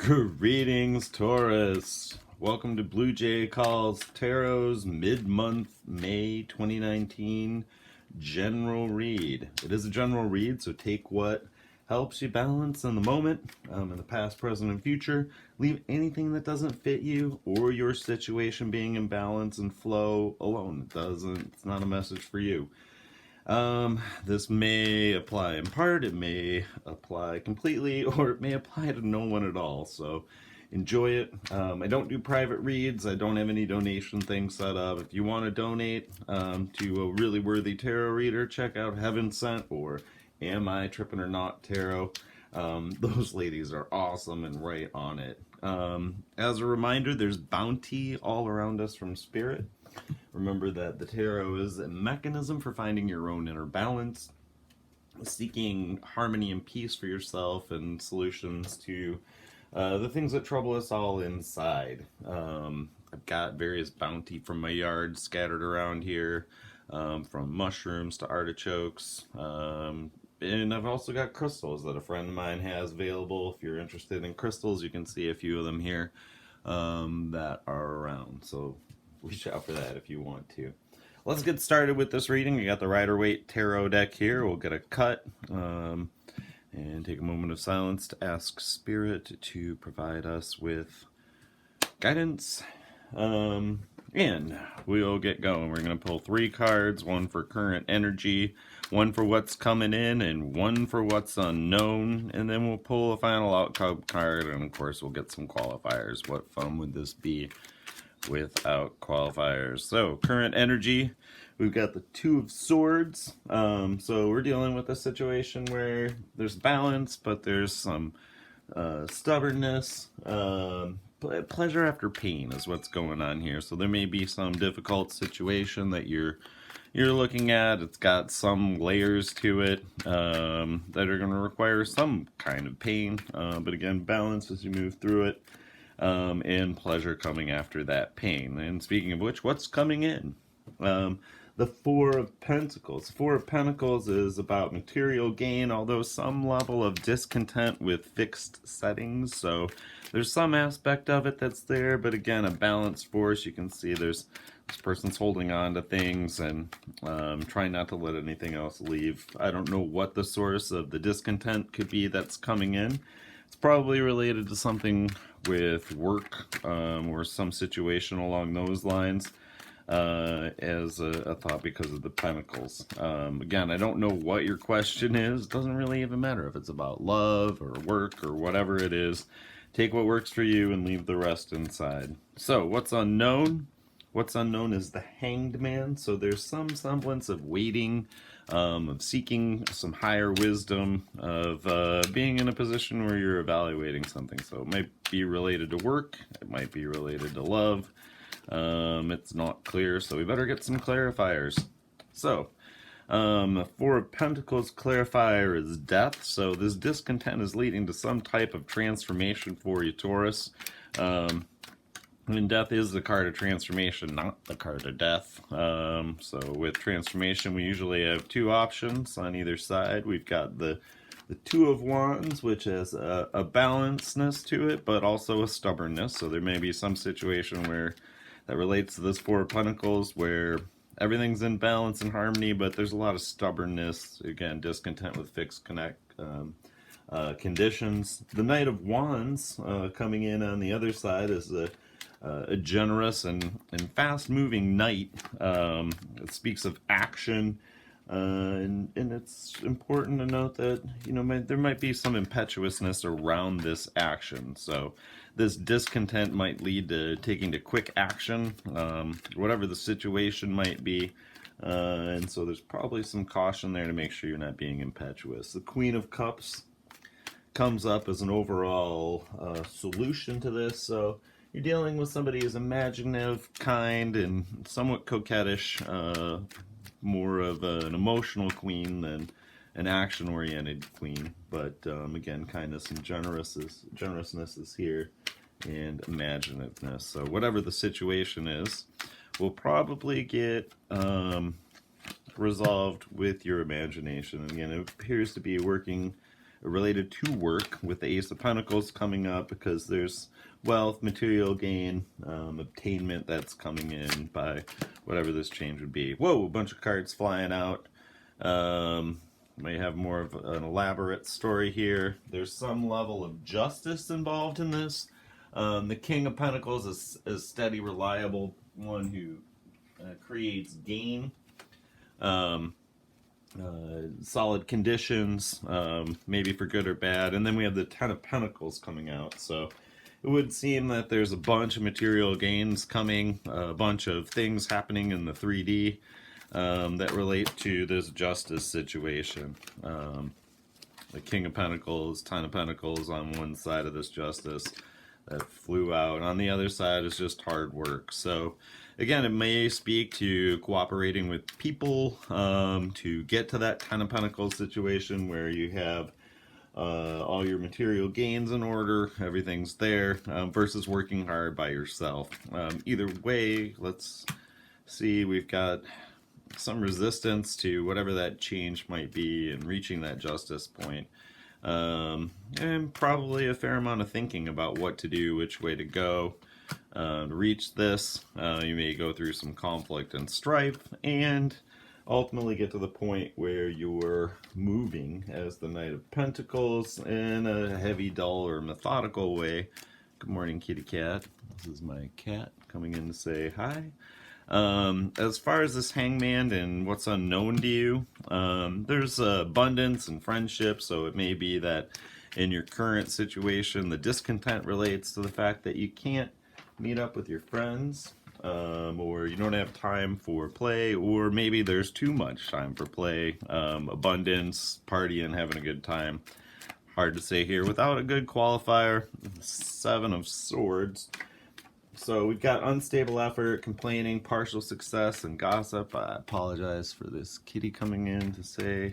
Greetings, Taurus. Welcome to Blue Jay Calls Tarot's mid-month May 2019 general read. It is a general read, so take what helps you balance in the moment, in the past, present, and future. Leave anything that doesn't fit you or your situation being in balance and flow alone. It's not a message for you. This may apply in part, it may apply completely, or it may apply to no one at all, so enjoy it. I don't do private reads, I don't have any donation things set up. If you want to donate to a really worthy tarot reader, check out Heaven Sent or Am I Trippin' or Not Tarot. Those ladies are awesome and right on it. As a reminder, there's bounty all around us from Spirit. Remember that the tarot is a mechanism for finding your own inner balance, seeking harmony and peace for yourself, and solutions to the things that trouble us all inside. I've got various bounty from my yard scattered around here, from mushrooms to artichokes, and I've also got crystals that a friend of mine has available. If you're interested in crystals, you can see a few of them here that are around. So reach out for that if you want to. Let's get started with this reading. We got the Rider-Waite Tarot deck here. We'll get a cut and take a moment of silence to ask Spirit to provide us with guidance. And we'll get going. We're going to pull 3 cards, one for current energy, one for what's coming in, and one for what's unknown. And then we'll pull a final outcome card, and of course we'll get some qualifiers. What fun would this be without qualifiers? So current energy, we've got the 2 of Swords. So we're dealing with a situation where there's balance, but there's some stubbornness. Pleasure after pain is what's going on here. So there may be some difficult situation that you're looking at. It's got some layers to it that are going to require some kind of pain, but again, balance as you move through it. And pleasure coming after that pain. And speaking of which, what's coming in? The 4 of Pentacles. The 4 of Pentacles is about material gain, although some level of discontent with fixed settings. So there's some aspect of it that's there, but again, a balanced force. You can see this person's holding on to things and trying not to let anything else leave. I don't know what the source of the discontent could be that's coming in. It's probably related to something with work or some situation along those lines, as a thought because of the Pentacles. Again, I don't know what your question is. It doesn't really even matter if it's about love or work or whatever it is. Take what works for you and leave the rest inside. So what's unknown? What's unknown is the Hanged Man. So there's some semblance of waiting, of seeking some higher wisdom, of being in a position where you're evaluating something. So it might be related to work, it might be related to love. It's not clear, so we better get some clarifiers. So, 4 of Pentacles clarifier is death. So this discontent is leading to some type of transformation for you, Taurus. And death is the card of transformation, not the card of death. So with transformation, we usually have 2 options on either side. We've got the 2 of Wands, which has a balancedness to it, but also a stubbornness. So there may be some situation where that relates to this 4 of Pentacles, where everything's in balance and harmony, but there's a lot of stubbornness, again, discontent with fixed conditions. The Knight of Wands coming in on the other side is a generous and fast-moving knight. It speaks of action, and it's important to note that there might be some impetuousness around this action. So this discontent might lead to taking to quick action, whatever the situation might be. And so there's probably some caution there to make sure you're not being impetuous. The Queen of Cups comes up as an overall solution to this. So you're dealing with somebody who's imaginative, kind, and somewhat coquettish, more of an emotional queen than an action-oriented queen. But again, kindness and generousness is here, and imaginativeness. So whatever the situation is, will probably get resolved with your imagination. And again, it appears to be working related to work, with the Ace of Pentacles coming up because there's wealth, material gain, obtainment that's coming in by whatever this change would be. Whoa, a bunch of cards flying out. May have more of an elaborate story here. There's some level of justice involved in this. The King of Pentacles is a steady, reliable one who creates gain, solid conditions, maybe for good or bad. And then we have the Ten of Pentacles coming out. So it would seem that there's a bunch of material gains coming, a bunch of things happening in the 3D that relate to this justice situation. The King of Pentacles, Ten of Pentacles on one side of this justice that flew out. On the other side is just hard work. So again, it may speak to cooperating with people to get to that Ten of Pentacles situation where you have all your material gains in order, everything's there, versus working hard by yourself. Either way, let's see, we've got some resistance to whatever that change might be and reaching that justice point. And probably a fair amount of thinking about what to do, which way to go to reach this. You may go through some conflict and strife and ultimately get to the point where you're moving as the Knight of Pentacles in a heavy, dull, or methodical way. Good morning, kitty cat. This is my cat coming in to say hi. As far as this Hangman and what's unknown to you, there's abundance and friendship, so it may be that in your current situation, the discontent relates to the fact that you can't meet up with your friends, or you don't have time for play, or maybe there's too much time for play, abundance, partying, having a good time. Hard to say here without a good qualifier. Seven of Swords. So we've got unstable effort, complaining, partial success, and gossip. I apologize for this kitty coming in to say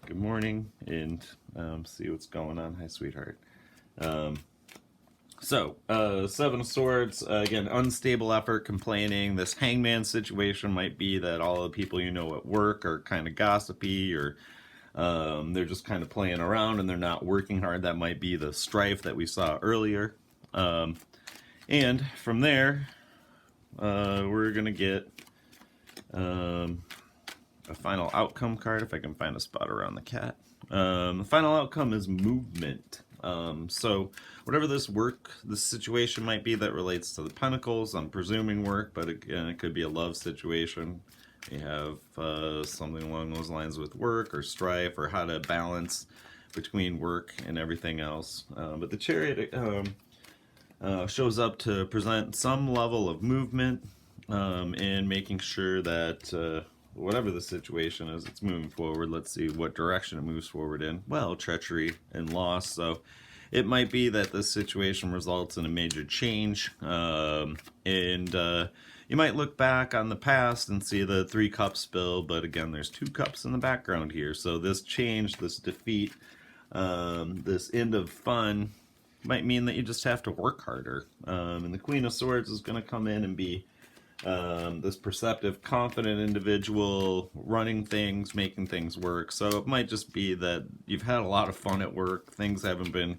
good morning and see what's going on. Hi, sweetheart. Seven of Swords, again, unstable effort, complaining. This Hangman situation might be that all the people you know at work are kind of gossipy, or they're just kind of playing around and they're not working hard. That might be the strife that we saw earlier. And from there, we're going to get a final outcome card, if I can find a spot around the cat. The final outcome is movement. So whatever this situation might be that relates to the Pentacles, I'm presuming work, but again, it could be a love situation. You have something along those lines with work or strife, or how to balance between work and everything else. But the Chariot shows up to present some level of movement and making sure that whatever the situation is, it's moving forward. Let's see what direction it moves forward in. Well, treachery and loss. So it might be that this situation results in a major change, and you might look back on the past and see the 3 cups spill, but again, there's 2 cups in the background here. So this change, this defeat, this end of fun might mean that you just have to work harder. And the Queen of Swords is going to come in and be this perceptive, confident individual running things, making things work. So it might just be that you've had a lot of fun at work. Things haven't been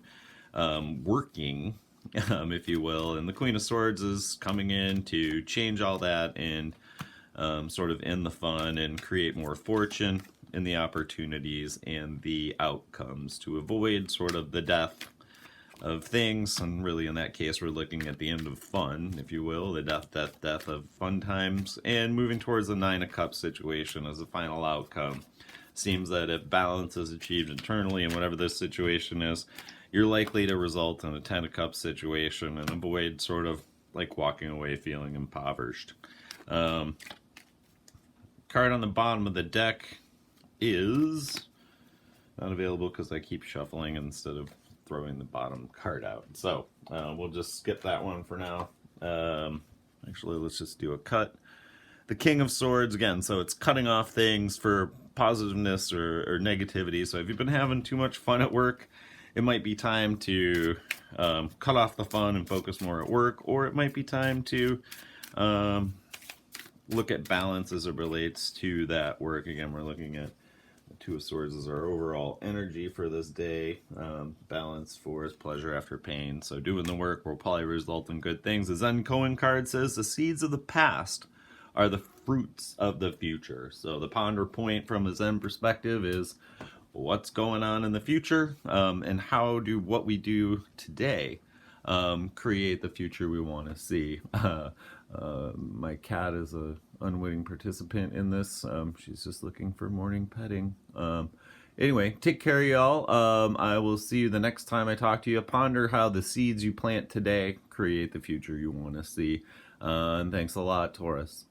working, if you will. And the Queen of Swords is coming in to change all that and sort of end the fun and create more fortune in the opportunities and the outcomes to avoid sort of the death of things. And really in that case we're looking at the end of fun, if you will, the death of fun times, and moving towards the 9 of Cups situation as a final outcome. Seems that if balance is achieved internally in whatever this situation is, you're likely to result in a 10 of Cups situation and avoid sort of like walking away feeling impoverished. Card on the bottom of the deck is not available because I keep shuffling instead of throwing the bottom card out. So we'll just skip that one for now. Actually, let's just do a cut. The King of Swords, again, so it's cutting off things for positiveness or negativity. So if you've been having too much fun at work, it might be time to cut off the fun and focus more at work, or it might be time to look at balance as it relates to that work. Again, we're looking at the Two of Swords is our overall energy for this day. Balance, force, pleasure after pain. So doing the work will probably result in good things. The Zen Koan card says the seeds of the past are the fruits of the future. So the ponder point from a Zen perspective is what's going on in the future, and how do what we do today create the future we want to see. My cat is a unwitting participant in this. She's just looking for morning petting. Anyway, take care, y'all. I will see you the next time I talk to you. Ponder how the seeds you plant today create the future you want to see. And thanks a lot, Taurus.